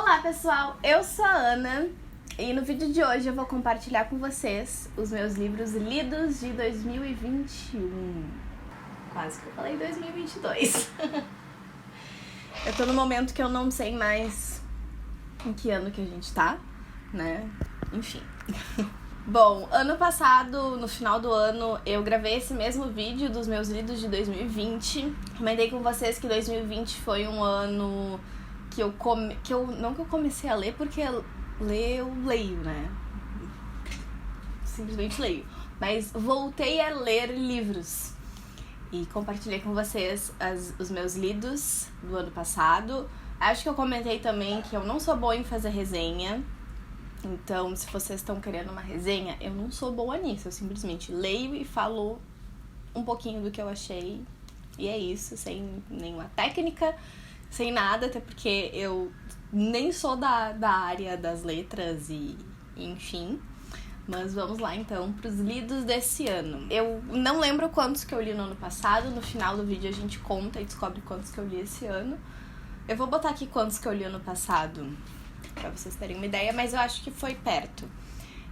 Olá pessoal, eu sou a Ana e no vídeo de hoje eu vou compartilhar com vocês os meus livros lidos de 2021. Quase que eu falei 2022. Eu tô no momento que eu não sei mais em que ano que a gente tá, né? Enfim. Bom, ano passado, no final do ano, eu gravei esse mesmo vídeo dos meus lidos de 2020. Comentei com vocês que 2020 foi um ano que eu comecei a ler, porque eu leio, né? Simplesmente leio. Mas voltei a ler livros. E compartilhei com vocês os meus lidos do ano passado. Acho que eu comentei também que eu não sou boa em fazer resenha. Então, se vocês estão querendo uma resenha, eu não sou boa nisso. Eu simplesmente leio e falo um pouquinho do que eu achei. E é isso, sem nenhuma técnica, sem nada, até porque eu nem sou da área das letras e enfim. Mas vamos lá então pros lidos desse ano. Eu não lembro quantos que eu li no ano passado. No final do vídeo a gente conta e descobre quantos que eu li esse ano. Eu vou botar aqui quantos que eu li ano passado, pra vocês terem uma ideia, mas eu acho que foi perto.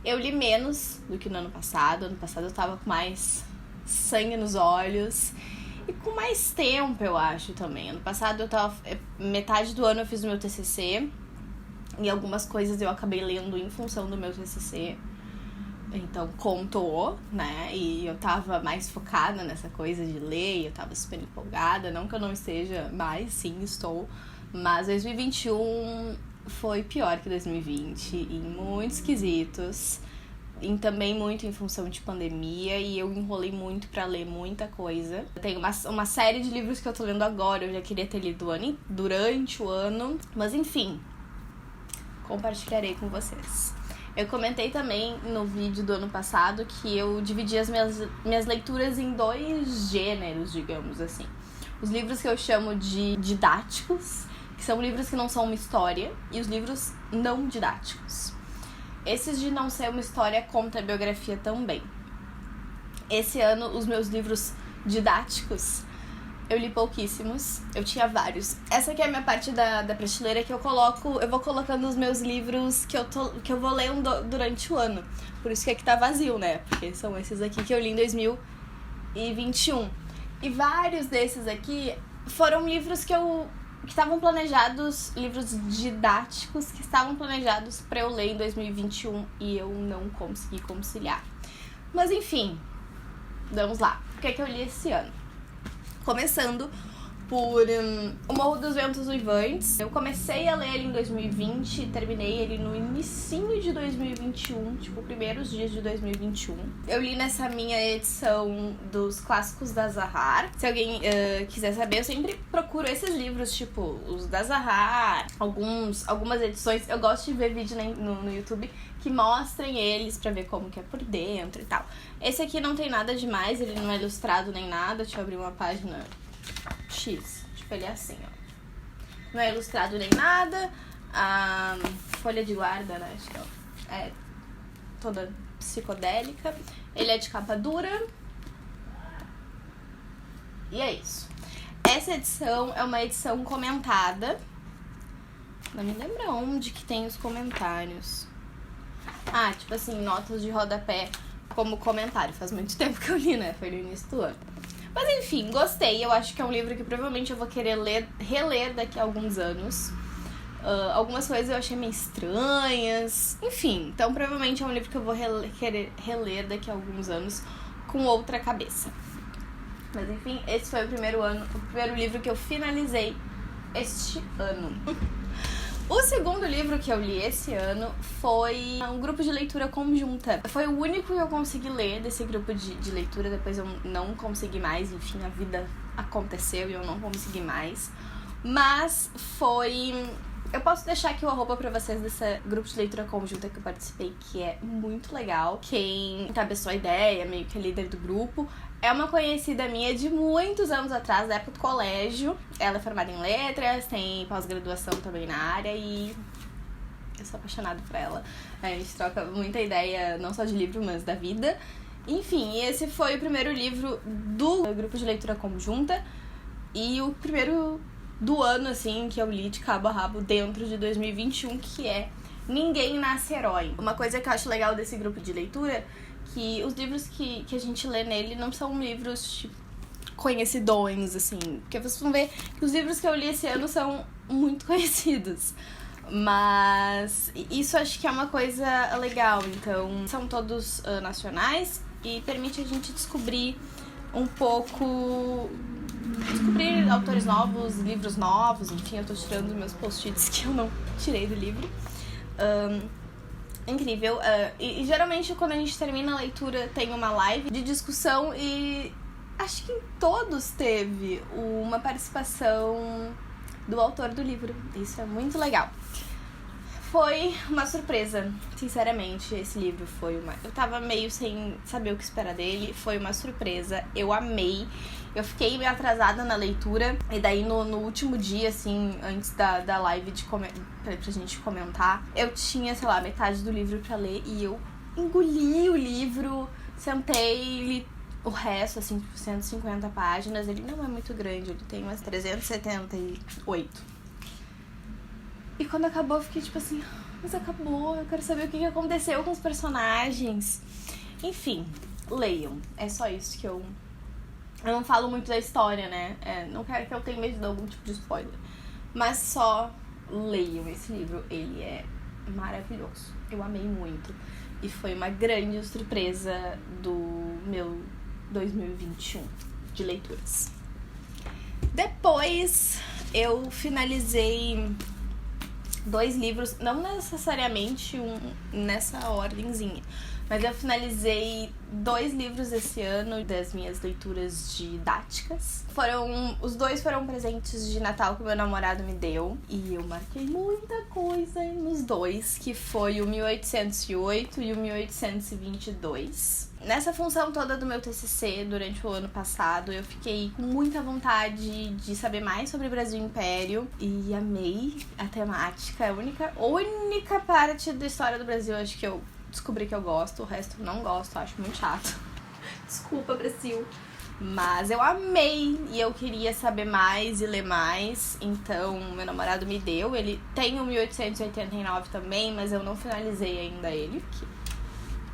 Eu li menos do que no ano passado. Ano passado eu tava com mais sangue nos olhos e com mais tempo, eu acho, também. Ano passado eu tava... Metade do ano eu fiz o meu TCC e algumas coisas eu acabei lendo em função do meu TCC. Então contou, né? E eu tava mais focada nessa coisa de ler e eu tava super empolgada. Não que eu não esteja mais, sim, estou. Mas 2021... foi pior que 2020 em muitos quesitos, e também muito em função de pandemia, e eu enrolei muito pra ler muita coisa. Eu tenho uma série de livros que eu tô lendo agora, eu já queria ter lido durante o ano, mas enfim, compartilharei com vocês. Eu comentei também no vídeo do ano passado que eu dividi as minhas leituras em dois gêneros, digamos assim. Os livros que eu chamo de didáticos, que são livros que não são uma história, e os livros não didáticos. Esses de não ser uma história conta a biografia também. Esse ano, os meus livros didáticos, eu li pouquíssimos, eu tinha vários. Essa aqui é a minha parte da prateleira que eu vou colocando os meus livros que eu vou lendo durante o ano. Por isso que aqui tá vazio, né? Porque são esses aqui que eu li em 2021. E vários desses aqui foram livros que estavam planejados, livros didáticos que estavam planejados para eu ler em 2021 e eu não consegui conciliar. Mas enfim, vamos lá. O que é que eu li esse ano? Começando por O Morro dos Ventos Uivantes. Eu comecei a ler ele em 2020 e terminei ele no inicinho de 2021, tipo, primeiros dias de 2021. Eu li nessa minha edição dos clássicos da Zahar. Se alguém quiser saber, eu sempre procuro esses livros, tipo, os da Zahar, algumas edições. Eu gosto de ver vídeo no YouTube que mostrem eles pra ver como que é por dentro e tal. Esse aqui não tem nada demais, ele não é ilustrado nem nada. Deixa eu abrir uma página X, tipo, ele é assim, ó. Não é ilustrado nem nada. A folha de guarda, né, acho que é toda psicodélica. Ele é de capa dura. E é isso. Essa edição é uma edição comentada. Não me lembro onde que tem os comentários. Ah, tipo assim, notas de rodapé como comentário. Faz muito tempo que eu li, né? Foi no início do ano. Mas enfim, gostei. Eu acho que é um livro que provavelmente eu vou querer reler daqui a alguns anos. Algumas coisas eu achei meio estranhas. Enfim, então provavelmente é um livro que eu vou querer reler daqui a alguns anos com outra cabeça. Mas enfim, esse foi o primeiro livro que eu finalizei este ano. O segundo livro que eu li esse ano foi um grupo de leitura conjunta. Foi o único que eu consegui ler desse grupo de leitura, depois eu não consegui mais, enfim, a vida aconteceu e eu não consegui mais. Mas foi... Eu posso deixar aqui o arroba pra vocês desse grupo de leitura conjunta que eu participei, que é muito legal. Quem encabeçou a ideia, meio que é líder do grupo, é uma conhecida minha de muitos anos atrás, da época do colégio. Ela é formada em letras, tem pós-graduação também na área e eu sou apaixonada por ela. A gente troca muita ideia, não só de livro, mas da vida. Enfim, esse foi o primeiro livro do grupo de leitura conjunta e o primeiro do ano, assim, que eu li de cabo a rabo dentro de 2021, que é Ninguém Nasce Herói. Uma coisa que eu acho legal desse grupo de leitura, que os livros que a gente lê nele não são livros, tipo, conhecidões, assim. Porque vocês vão ver que os livros que eu li esse ano são muito conhecidos. Mas isso acho que é uma coisa legal. Então, são todos nacionais e permite a gente descobrir um pouco... Descobrir autores novos, livros novos, enfim, eu tô tirando meus post-its que eu não tirei do livro. Incrível. E geralmente quando a gente termina a leitura tem uma live de discussão e acho que em todos teve uma participação do autor do livro. Isso é muito legal. Foi uma surpresa, sinceramente, esse livro foi uma... Eu tava meio sem saber o que esperar dele, foi uma surpresa, eu amei. Eu fiquei meio atrasada na leitura, e daí no último dia, assim, antes da live pra gente comentar, eu tinha, sei lá, metade do livro pra ler, e eu engoli o livro, sentei, li o resto, assim, tipo, 150 páginas, ele não é muito grande, ele tem umas 378. E quando acabou, eu fiquei tipo assim, mas acabou, eu quero saber o que aconteceu com os personagens. Enfim, leiam. É só isso que eu não falo muito da história, né? Não quero que eu tenha medo de algum tipo de spoiler. Mas só leiam esse livro, ele é maravilhoso. Eu amei muito. E foi uma grande surpresa do meu 2021 de leituras. Depois eu finalizei 2 livros, não necessariamente nessa ordenzinha, mas eu finalizei 2 livros esse ano das minhas leituras didáticas. Os 2 foram presentes de Natal que meu namorado me deu, e eu marquei muita coisa nos 2, que foi o 1808 e o 1822. Nessa função toda do meu TCC, durante o ano passado, eu fiquei com muita vontade de saber mais sobre Brasil Império e amei a temática. A única parte da história do Brasil, acho que eu descobri que eu gosto, o resto eu não gosto, acho muito chato. Desculpa, Brasil. Mas eu amei e eu queria saber mais e ler mais, então meu namorado me deu. Ele tem o 1889 também, mas eu não finalizei ainda ele,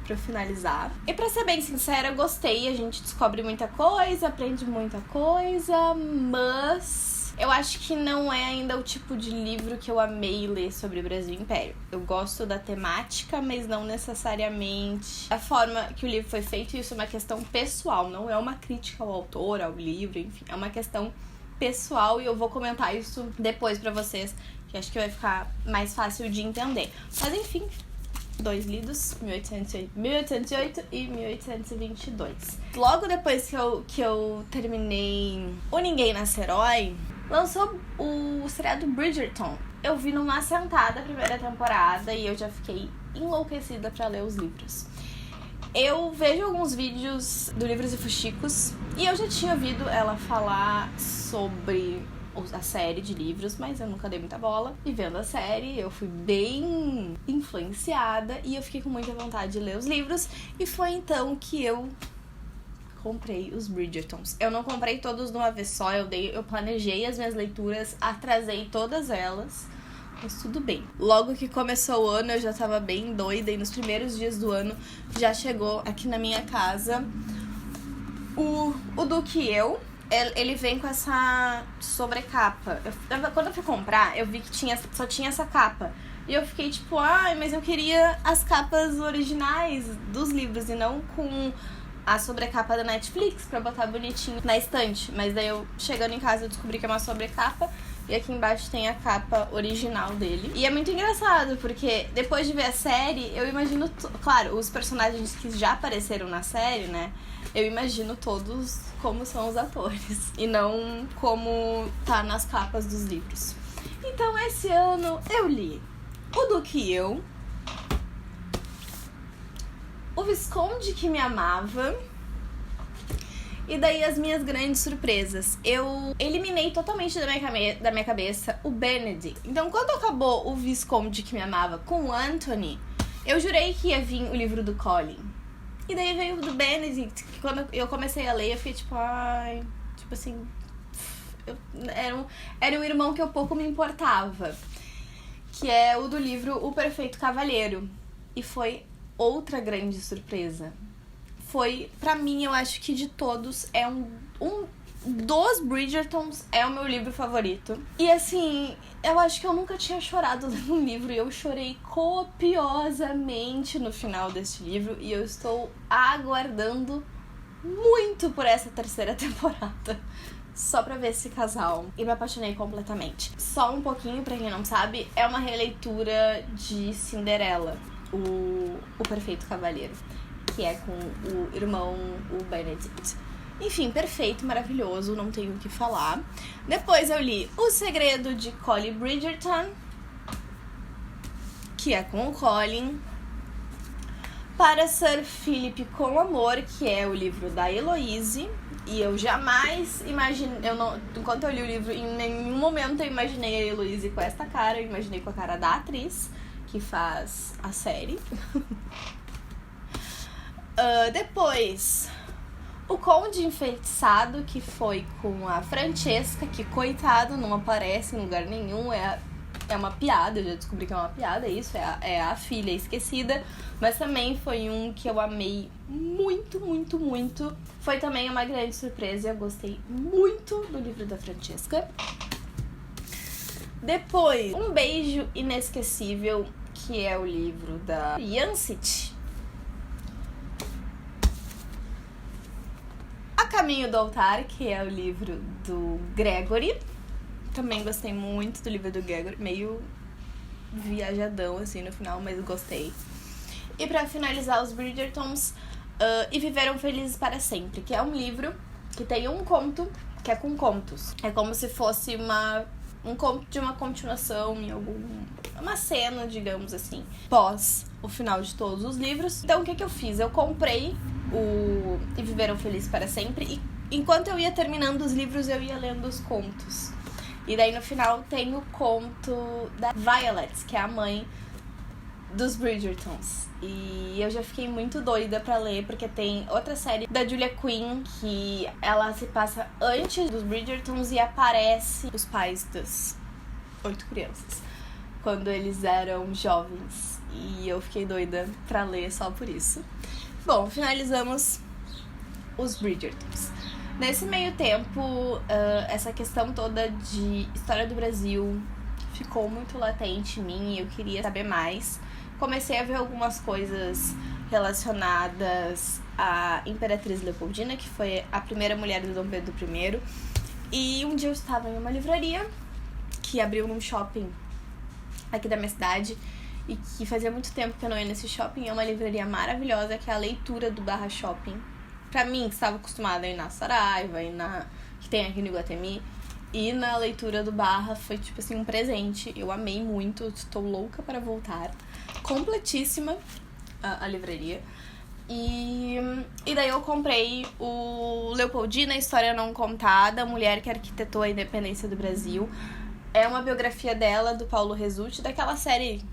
pra finalizar. E pra ser bem sincera, eu gostei, a gente descobre muita coisa, aprende muita coisa, mas eu acho que não é ainda o tipo de livro que eu amei ler sobre Brasil Império. Eu gosto da temática, mas não necessariamente a forma que o livro foi feito, e isso é uma questão pessoal, não é uma crítica ao autor, ao livro, enfim, é uma questão pessoal, e eu vou comentar isso depois pra vocês, que acho que vai ficar mais fácil de entender. Mas enfim, 2 lidos, 1808 e 1822. Logo depois que eu terminei O Ninguém Nasce Herói, lançou o seriado Bridgerton. Eu vi numa sentada a primeira temporada e eu já fiquei enlouquecida pra ler os livros. Eu vejo alguns vídeos do Livros e Fuxicos e eu já tinha ouvido ela falar sobre a série de livros, mas eu nunca dei muita bola. E vendo a série, eu fui bem influenciada e eu fiquei com muita vontade de ler os livros. E foi então que eu comprei os Bridgertons. Eu não comprei todos de uma vez só, eu planejei as minhas leituras, atrasei todas elas, mas tudo bem. Logo que começou o ano, eu já tava bem doida, e nos primeiros dias do ano já chegou aqui na minha casa o Duque e Eu. Ele vem com essa sobrecapa. Quando eu fui comprar, eu vi que só tinha essa capa. E eu fiquei tipo, mas eu queria as capas originais dos livros e não com a sobrecapa da Netflix pra botar bonitinho na estante. Mas daí eu, chegando em casa, eu descobri que é uma sobrecapa. E aqui embaixo tem a capa original dele. E é muito engraçado, porque depois de ver a série, eu imagino... Claro, os personagens que já apareceram na série, né? Eu imagino todos como são os atores. E não como tá nas capas dos livros. Então, esse ano, eu li O Duque e Eu, O Visconde que Me Amava, e daí as minhas grandes surpresas. Eu eliminei totalmente da minha cabeça o Benedict. Então, quando acabou O Visconde que Me Amava com o Anthony, eu jurei que ia vir o livro do Colin. E daí veio o do Benedict, que quando eu comecei a ler, eu fiquei tipo, tipo assim... era um irmão que eu pouco me importava, que é o do livro O Perfeito Cavalheiro. E foi outra grande surpresa. Foi, pra mim, eu acho que de todos, é dos Bridgertons é o meu livro favorito. E assim, eu acho que eu nunca tinha chorado lendo um livro, e eu chorei copiosamente no final desse livro, e eu estou aguardando muito por essa terceira temporada, só pra ver esse casal. E me apaixonei completamente. Só um pouquinho, pra quem não sabe, é uma releitura de Cinderela, o Perfeito Cavalheiro, que é com o irmão, o Benedict. Enfim, perfeito, maravilhoso, não tenho o que falar. Depois eu li O Segredo de Colin Bridgerton, que é com o Colin. Para Sir Philip com Amor, que é o livro da Heloise. E eu jamais imaginei, enquanto eu li o livro, em nenhum momento eu imaginei a Heloise com esta cara. Eu imaginei com a cara da atriz que faz a série. Depois, O Conde Enfeitiçado, que foi com a Francesca, que, coitado, não aparece em lugar nenhum, é uma piada, eu já descobri que é uma piada, isso, é a filha esquecida, mas também foi um que eu amei muito, muito, muito. Foi também uma grande surpresa, eu gostei muito do livro da Francesca. Depois, Um Beijo Inesquecível, que é o livro da Yancey. A Caminho do Altar, que é o livro do Gregory. Também gostei muito do livro do Gregory, meio viajadão assim no final, mas gostei. E pra finalizar, os Bridgertons, E Viveram Felizes para Sempre, que é um livro que tem um conto que é com contos. É como se fosse um conto de uma continuação em uma cena, digamos assim, pós o final de todos os livros. Então o que eu fiz? Eu comprei o E Viveram Felizes para Sempre, e enquanto eu ia terminando os livros, eu ia lendo os contos. E daí no final tem o conto da Violet, que é a mãe dos Bridgertons. E eu já fiquei muito doida pra ler, porque tem outra série da Julia Quinn, que ela se passa antes dos Bridgertons e aparece os pais das 8 crianças, quando eles eram jovens. E eu fiquei doida pra ler só por isso. Bom, finalizamos os Bridgertons. Nesse meio tempo, essa questão toda de história do Brasil ficou muito latente em mim e eu queria saber mais. Comecei a ver algumas coisas relacionadas à Imperatriz Leopoldina, que foi a primeira mulher do Dom Pedro I. E um dia eu estava em uma livraria que abriu num shopping aqui da minha cidade, e que fazia muito tempo que eu não ia nesse shopping. É uma livraria maravilhosa, que é a Leitura do Barra Shopping. Pra mim, que estava acostumada a ir na Saraiva, que tem aqui no Iguatemi, e na Leitura do Barra foi, tipo assim, um presente. Eu amei muito, estou louca para voltar. Completíssima a livraria. E daí eu comprei o Leopoldina, História Não Contada, Mulher que Arquitetou a Independência do Brasil. É uma biografia dela, do Paulo Resulti, daquela série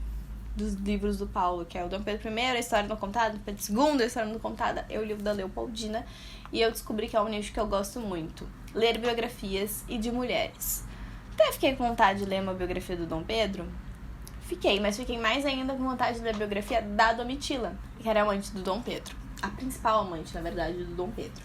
dos livros do Paulo, que é o Dom Pedro I, a História Não Contada, Dom Pedro II, a História Não Contada. É o livro da Leopoldina, e eu descobri que é um nicho que eu gosto muito: ler biografias e de mulheres. Até fiquei com vontade de ler uma biografia do Dom Pedro. Mas fiquei mais ainda com vontade de ler a biografia da Domitila, que era amante do Dom Pedro. A principal amante, na verdade, do Dom Pedro.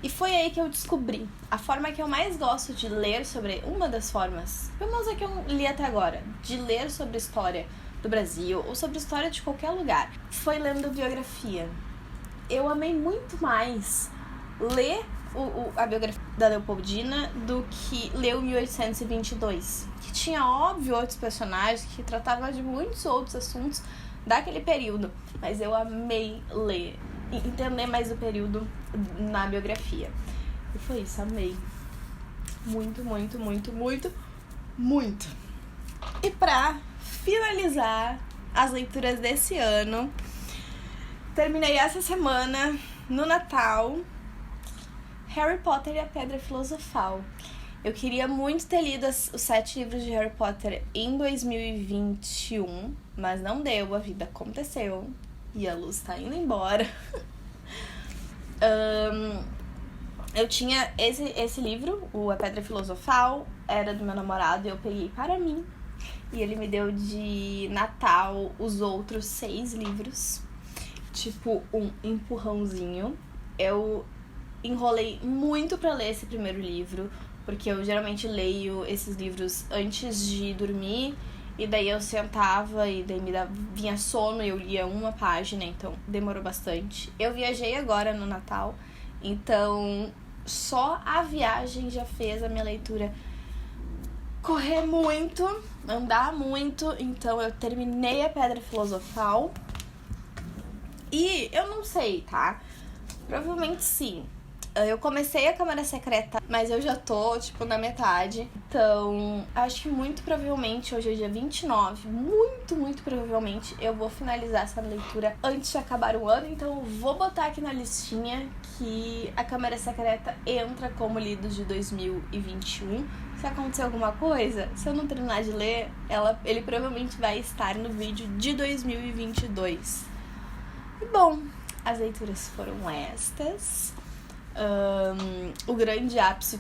E foi aí que eu descobri a forma que eu mais gosto de ler sobre... Uma das formas, pelo menos a que eu li até agora, de ler sobre a história do Brasil ou sobre a história de qualquer lugar, foi lendo biografia. Eu amei muito mais ler a biografia da Leopoldina do que ler o 1822, que tinha, óbvio, outros personagens, que tratava de muitos outros assuntos daquele período, mas eu amei ler e entender mais o período na biografia. E foi isso, amei. Muito, muito, muito, muito, muito. E pra finalizar as leituras desse ano, terminei essa semana, no Natal, Harry Potter e a Pedra Filosofal. Eu queria muito ter lido os 7 livros de Harry Potter em 2021, mas não deu, a vida aconteceu e a luz tá indo embora. eu tinha esse livro, o A Pedra Filosofal, era do meu namorado e eu peguei para mim. E ele me deu de Natal os outros 6 livros, tipo um empurrãozinho. Eu enrolei muito pra ler esse primeiro livro, porque eu geralmente leio esses livros antes de dormir, e daí eu sentava e daí vinha sono e eu lia uma página, então demorou bastante. Eu viajei agora no Natal, então só a viagem já fez a minha leitura correr muito, andar muito, então eu terminei A Pedra Filosofal. E eu não sei, tá? Provavelmente sim. Eu comecei a Câmara Secreta, mas eu já tô, tipo, na metade. Então, acho que muito provavelmente, hoje é dia 29, muito provavelmente, eu vou finalizar essa leitura antes de acabar o ano. Então, eu vou botar aqui na listinha que a Câmara Secreta entra como livro de 2021. Se acontecer alguma coisa, se eu não terminar de ler, ele provavelmente vai estar no vídeo de 2022. E bom, as leituras foram estas. O grande ápice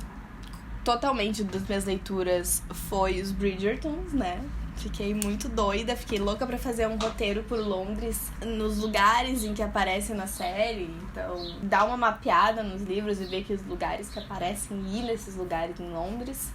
totalmente das minhas leituras foi os Bridgertons, né? Fiquei muito doida, fiquei louca pra fazer um roteiro por Londres, nos lugares em que aparecem na série. Então, dar uma mapeada nos livros e ver que os lugares que aparecem e ir nesses lugares em Londres.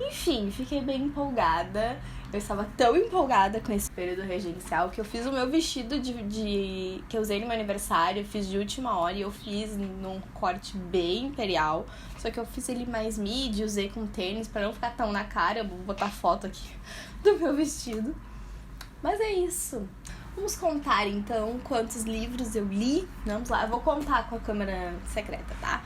Enfim, fiquei bem empolgada. Eu estava tão empolgada com esse período regencial que eu fiz o meu vestido que eu usei no meu aniversário. Eu fiz de última hora e eu fiz num corte bem imperial. Só que eu fiz ele mais midi, usei com tênis pra não ficar tão na cara. Eu vou botar foto aqui do meu vestido. Mas é isso. Vamos contar então quantos livros eu li. Vamos lá, eu vou contar com a Câmara Secreta, tá?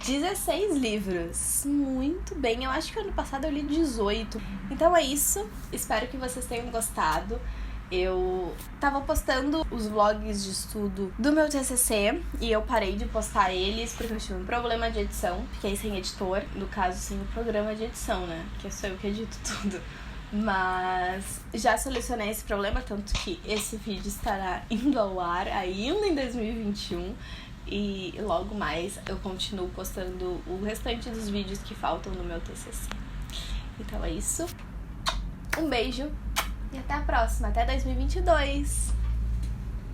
16 livros. Muito bem. Eu acho que ano passado eu li 18. Então é isso. Espero que vocês tenham gostado. Eu tava postando os vlogs de estudo do meu TCC e eu parei de postar eles porque eu tive um problema de edição. Fiquei sem editor, no caso, sem o programa de edição, né? Que sou eu que edito tudo. Mas já solucionei esse problema, tanto que esse vídeo estará indo ao ar ainda em 2021. E logo mais eu continuo postando o restante dos vídeos que faltam no meu TCC. Então é isso. Um beijo e até a próxima. Até 2022!